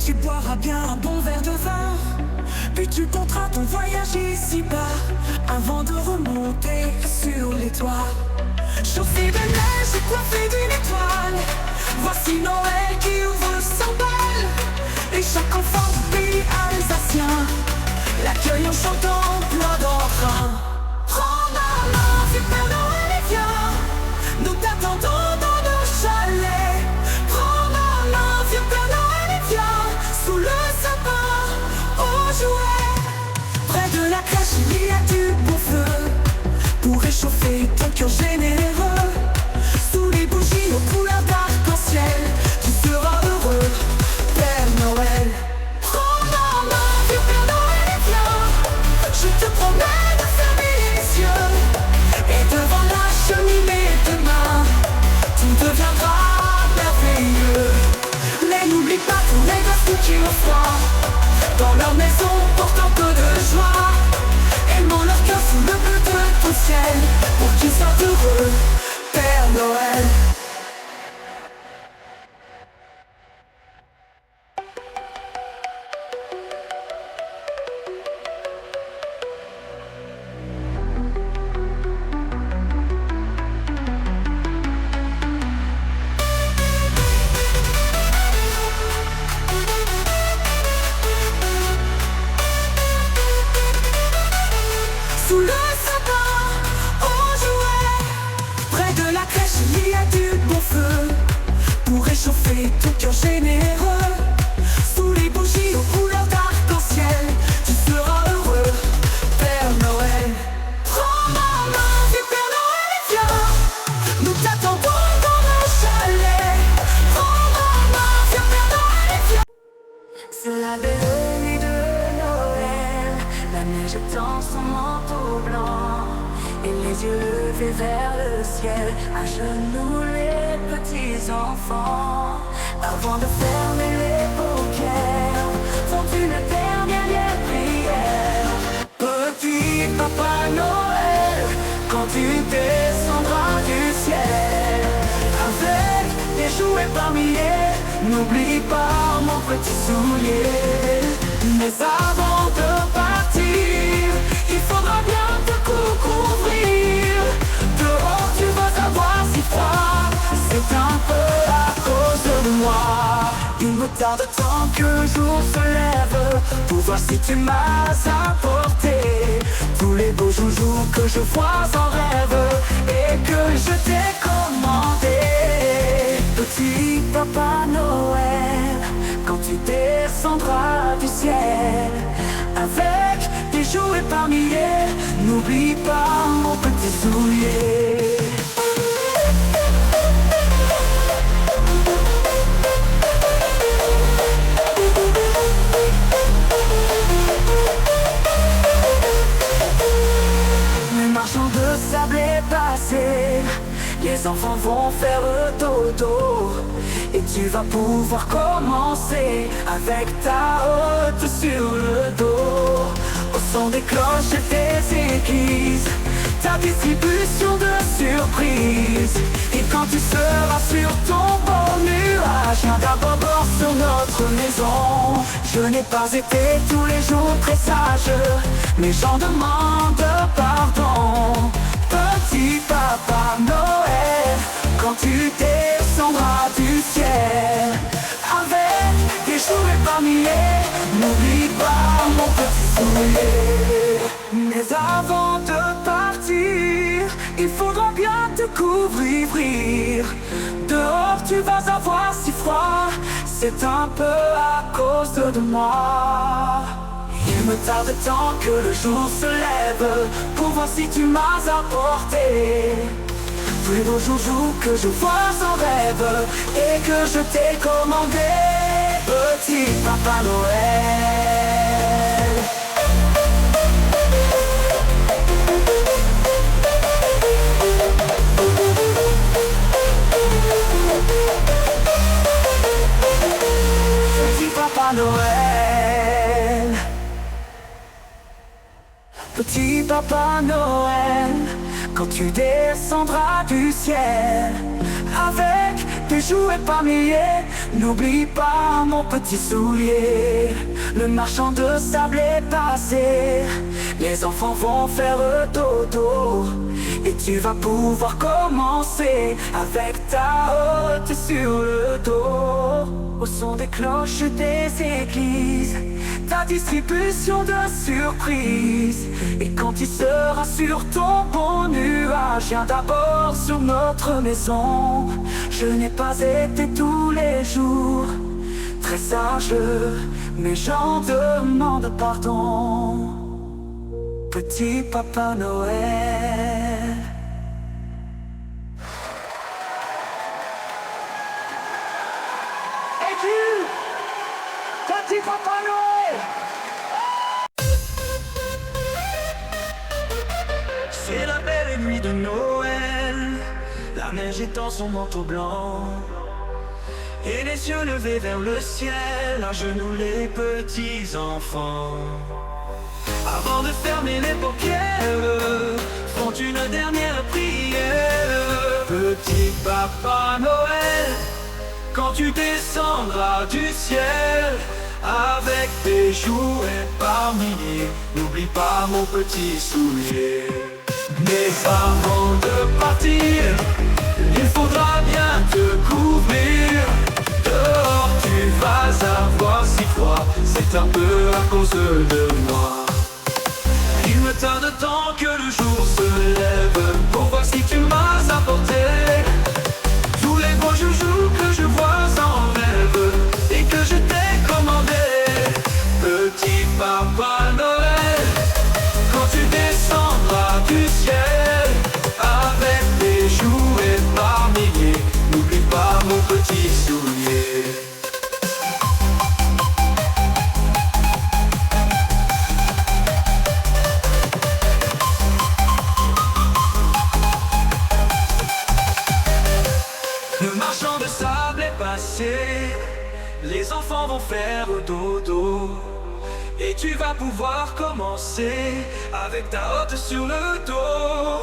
Tu boiras bien un bon verre de vin, puis tu compteras ton voyage ici-bas, avant de remonter sur les toits. Chaussée de neige et coiffée d'une étoile, voici Noël qui ouvre son bal. Et chaque enfant du pays alsacien l'accueille en chantant plein d'entrain. Prends ma main, vieux Père Noël, et viens, nous t'attendons dans nos chalets. Prends ma main, vieux Père Noël, et viens, sous le sapin, aux jouets. Près de la crèche, il y a du bon feu pour réchauffer ton cœur généreux. Sous les bougies aux couleurs d'arc-en-ciel, tu seras heureux, Père Noël. Prends ma main, vieux Père Noël, et viens, je te promets de fermer les yeux. Et devant la cheminée demain, tout deviendra merveilleux. Mais n'oublie pas tous les gosses qui ont froid, dans leur maison portant que de joie, aimant leur cœur sous le bleu de ton ciel, pour qu'ils soient heureux, Père Noël. Sous le sapin, aux jouets, près de la crèche, il y a du bon feu pour réchauffer ton cœur généreux. Sous les bougies aux couleurs d'arc-en-ciel, tu seras heureux, Père Noël. Prends ma main, vieux Père Noël, et viens, nous t'attendons dans nos chalets. Prends ma main, vieux Père Noël, et viens. C'est la belle nuit de Noël, la neige tend son manteau blanc, et les yeux levés vers le ciel, à genoux les petits enfants. Avant de fermer les paupières, font une dernière prière. Petit Papa Noël, quand tu descendras du ciel, avec des jouets par milliers, n'oublie pas mon petit soulier. Mais avant de partir, il faudra bien te couvrir. Dehors tu vas avoir si froid, c'est un peu à cause de moi. Il me tarde tant que le jour se lève pour voir si tu m'as apporté tous les beaux joujoux que je vois en rêve et que je t'ai commandé. Petit Papa Noël, quand tu descendras du ciel, avec des jouets par milliers, n'oublie pas mon petit soulier. Les marchands de sable est passé, les enfants vont faire dodo, et tu vas pouvoir commencer avec ta hotte sur le dos. Au son des cloches et des aiguilles, ta distribution de surprises. Et quand tu seras sur ton beau nuage, viens d'abord sur notre maison. Je n'ai pas été tous les jours très sage, mais j'en demande pardon. Petit Papa Noël, quand tu descendras du ciel, avec des jouets par milliers, n'oublie pas mon petit soulier. Mais avant de partir, il faudra bien te couvrir. Dehors tu vas avoir si froid, c'est un peu à cause de moi. Il me tarde tant que le jour se lève pour voir si tu m'as apporté tous les beaux joujoux que je vois en rêve et que je t'ai commandé. Petit Papa Noël. Petit Papa Noël. Petit Papa Noël, quand tu descendras du ciel, avec tes jouets par milliers. N'oublie pas mon petit soulier. Le marchand de sable est passé. Les enfants vont faire dodo. Et tu vas pouvoir commencer avec ta hotte sur le dos. Au son des cloches des églises, ta distribution de surprises. Et quand tu seras sur ton bon nuage, viens d'abord sur notre maison. Je n'ai pas été tous les jours très sage, mais j'en demande pardon. Petit Papa Noël. Petit Papa Noël. C'est la belle nuit de Noël. La neige est dans son manteau blanc. Et les yeux levés vers le ciel, à genoux les petits enfants. Avant de fermer les paupières, font une dernière prière. Petit Papa Noël, quand tu descendras du ciel, avec tes jouets par milliers, n'oublie pas mon petit soulier. Mais avant de partir, il faudra bien te couvrir. Dehors tu vas avoir si froid, c'est un peu à cause de moi. Il me tarde tant que le jour se lève pour voir si tu m'as apporté tous les beaux joujoux que je vois en rêve et que je t'ai commandé. Petit Papa Noël, quand tu descendras du ciel, avec tes jouets par milliers, n'oublie pas mon petit soulier. Le marchand de sable est passé, les enfants vont faire dodo. Et tu vas pouvoir commencer avec ta hotte sur le dos.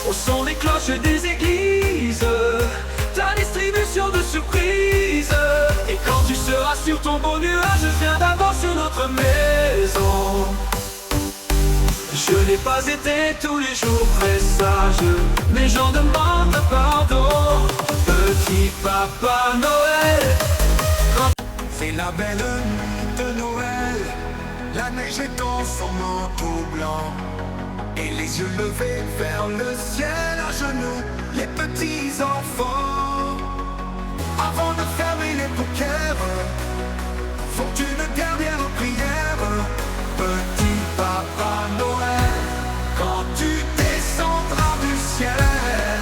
Au son des cloches des églises, ta distribution de surprises. Et quand tu seras sur ton beau nuage, viens d'abord sur notre maison. Je n'ai pas été tous les jours très sage, mais j'en demande pardon. Petit Papa Noël, c'est la belle nuit de Noël. La neige est dans son manteau blanc. Et les yeux levés vers le ciel, à genoux, les petits enfants. Avant de fermer les paupières, font une dernière prière. Petit Papa Noël, quand tu descendras du ciel,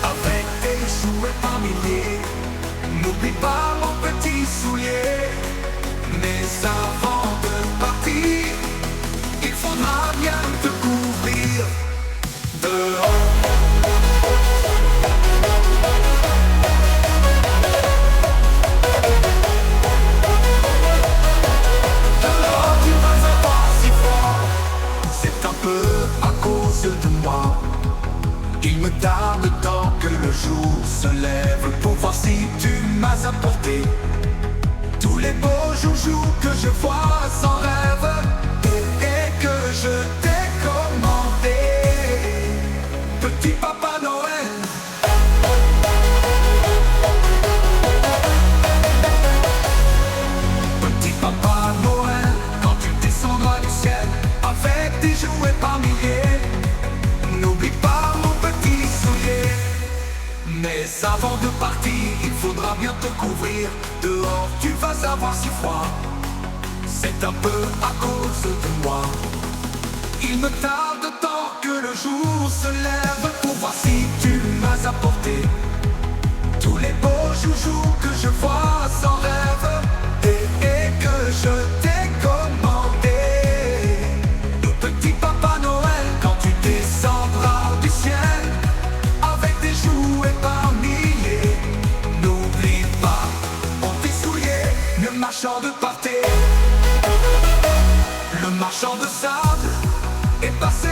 avec tes jouets par milliers, n'oublie pas mon petit soulier. Mais avant de partir, il faudra bien te couvrir. Dehors tu vas avoir si froid, c'est un peu à cause de moi. Il me tarde tant que le jour se lève pour voir si tu m'as apporté tous les beaux joujoux que je vois sans rêve et que je t'ai commandé. Petit Papa Noël, petit Papa Noël, quand tu descendras du ciel avec des jouets par milliers, n'oublie pas mon petit soulier. Mais avant de partir, il faudra bien te couvrir. Dehors tu vas avoir si froid, c'est un peu à cause de moi. Il me tarde tant que le jour se lève pour voir si tu m'as apporté tous les beaux joujoux que je vois sans rêve et que je t'ai commandé. Le petit Papa Noël, quand tu descendras du ciel avec des jouets par milliers, n'oublie pas mon petit soulier. Le marchand de pâté, le marchand de sable est passé.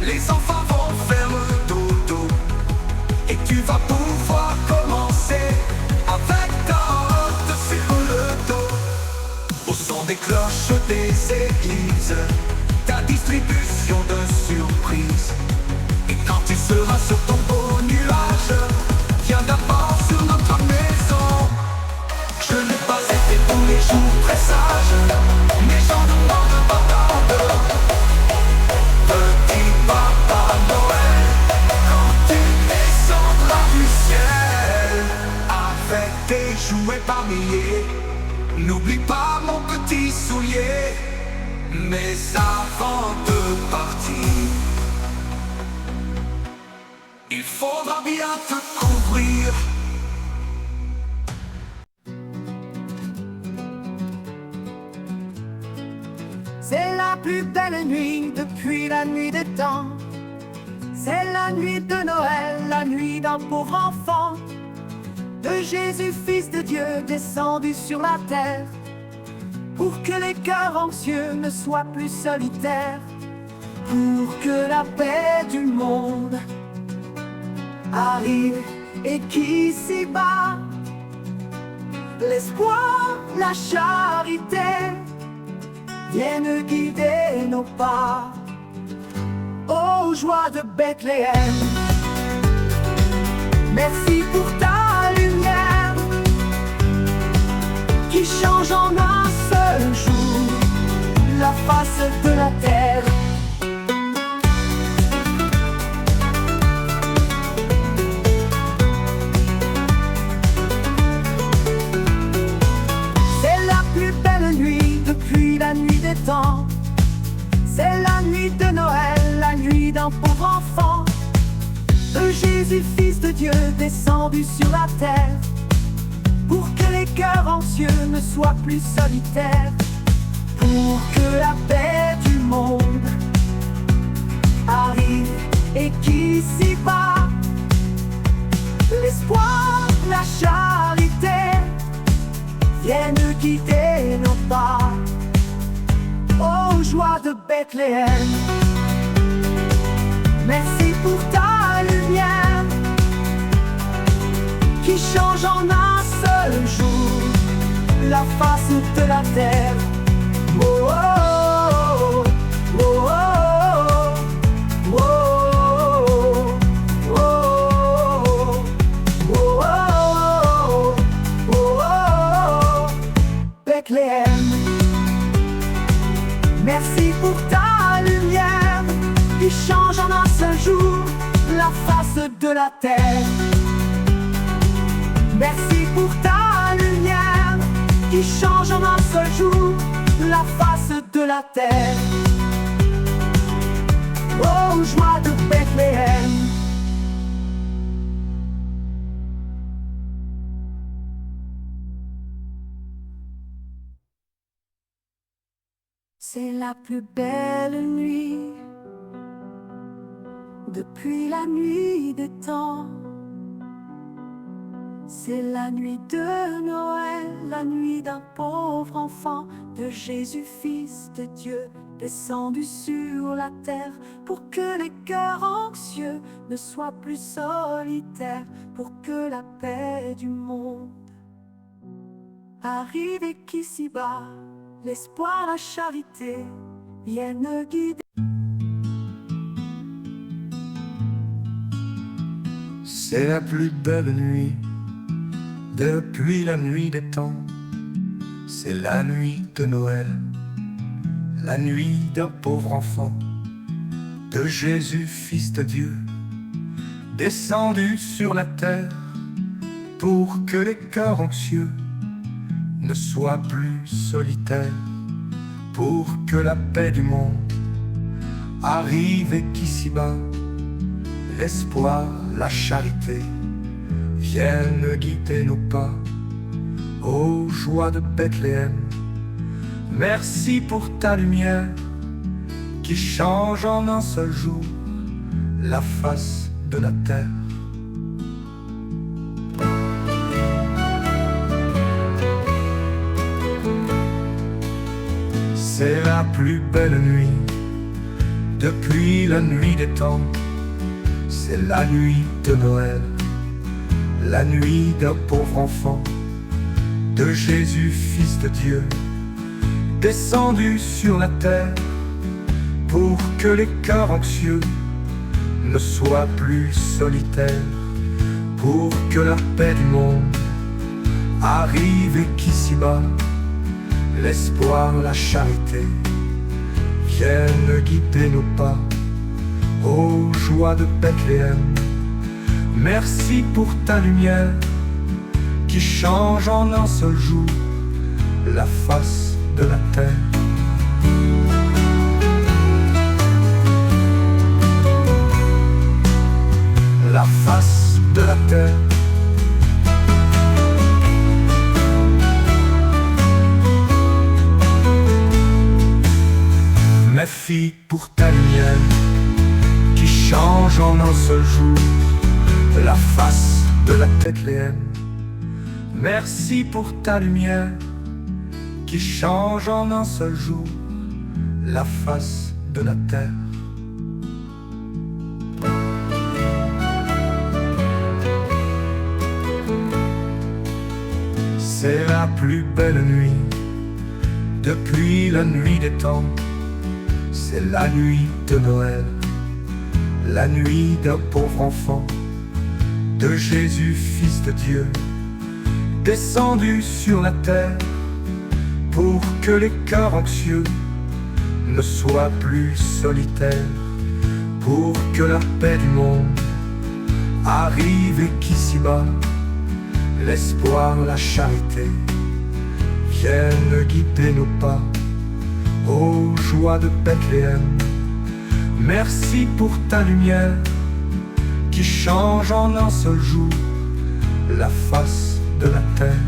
Les enfants vont faire dodo. Et tu vas pouvoir commencer avec ta hotte sur le dos. Au son des cloches des églises, ta distribution de surprises. Et quand tu seras sur ton beau nuage, viens d'abord sur notre maison. Je n'ai pas été tous les jours très sage, mais j'en demande pardon. Petit papa Noël, quand tu descendras du ciel avec tes jouets par milliers, n'oublie pas mon petit soulier. Mais avant de partir, il faudra bien te couvrir. C'est la plus belle nuit depuis la nuit des temps. C'est la nuit de Noël, la nuit d'un pauvre enfant, de Jésus, fils de Dieu, descendu sur la terre, pour que les cœurs anxieux ne soient plus solitaires, pour que la paix du monde arrive et qu'ici-bas, l'espoir, la charité viennent guider nos pas. Ô joie de Bethléem, merci pour ta lumière qui change en un seul jour la face de la terre. C'est la plus belle nuit depuis la nuit des temps. C'est la nuit de Noël, la nuit d'un pauvre enfant, de Jésus, fils de Dieu, descendu sur la terre, pour que les cœurs anxieux ne soient plus solitaires, pour que la paix du monde arrive et qu'ici-bas, l'espoir, la charité viennent guider nos pas. Ô joie de Bethléem, merci pour ta lumière qui change en un seul jour la face de la terre. Oh, oh, oh, oh, oh, oh, oh, oh, oh, Bethléem. Merci pour ta lumière qui change en un seul jour la face de la terre. Merci pour ta lumière qui change en un seul jour la face de la terre. Oh, joie de Bethléem. C'est la plus belle nuit depuis la nuit des temps. C'est la nuit de Noël, la nuit d'un pauvre enfant, de Jésus, fils de Dieu, descendu sur la terre, pour que les cœurs anxieux ne soient plus solitaires, pour que la paix du monde arrive et qu'ici-bas, l'espoir, la charité viennent guider. C'est la plus belle nuit depuis la nuit des temps. C'est la nuit de Noël, la nuit d'un pauvre enfant, de Jésus, fils de Dieu, descendu sur la terre, pour que les cœurs anxieux ne soient plus solitaires, pour que la paix du monde arrive et qu'ici-bas, l'espoir, la charité viennent guider nos pas. Ô joie de Bethléem, merci pour ta lumière qui change en un seul jour la face de la terre. C'est la plus belle nuit depuis la nuit des temps. C'est la nuit de Noël, la nuit d'un pauvre enfant, de Jésus, Fils de Dieu, descendu sur la terre, pour que les cœurs anxieux ne soient plus solitaires, pour que la paix du monde arrive et qu'ici-bas, l'espoir, la charité viennent guider nos pas. Ô joie de Bethléem, merci pour ta lumière qui change en un seul jour la face de la terre. La face de la terre. Merci pour ta lumière qui change en un seul jour la face de la Bethléem. Merci pour ta lumière qui change en un seul jour la face de la terre. C'est la plus belle nuit depuis la nuit des temps. C'est la nuit de Noël, la nuit d'un pauvre enfant, de Jésus, Fils de Dieu, descendu sur la terre, pour que les cœurs anxieux ne soient plus solitaires, pour que la paix du monde arrive et qu'ici-bas, l'espoir, la charité viennent guider nos pas. Ô joie de Bethléem, merci pour ta lumière qui change en un seul jour la face de la terre.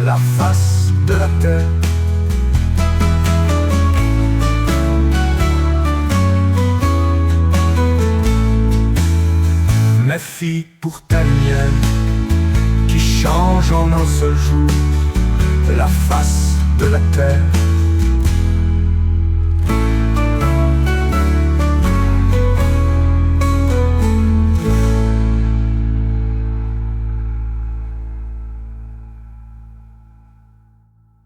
La face de la terre. Merci pour ta lumière qui change en un seul jour la face de la terre.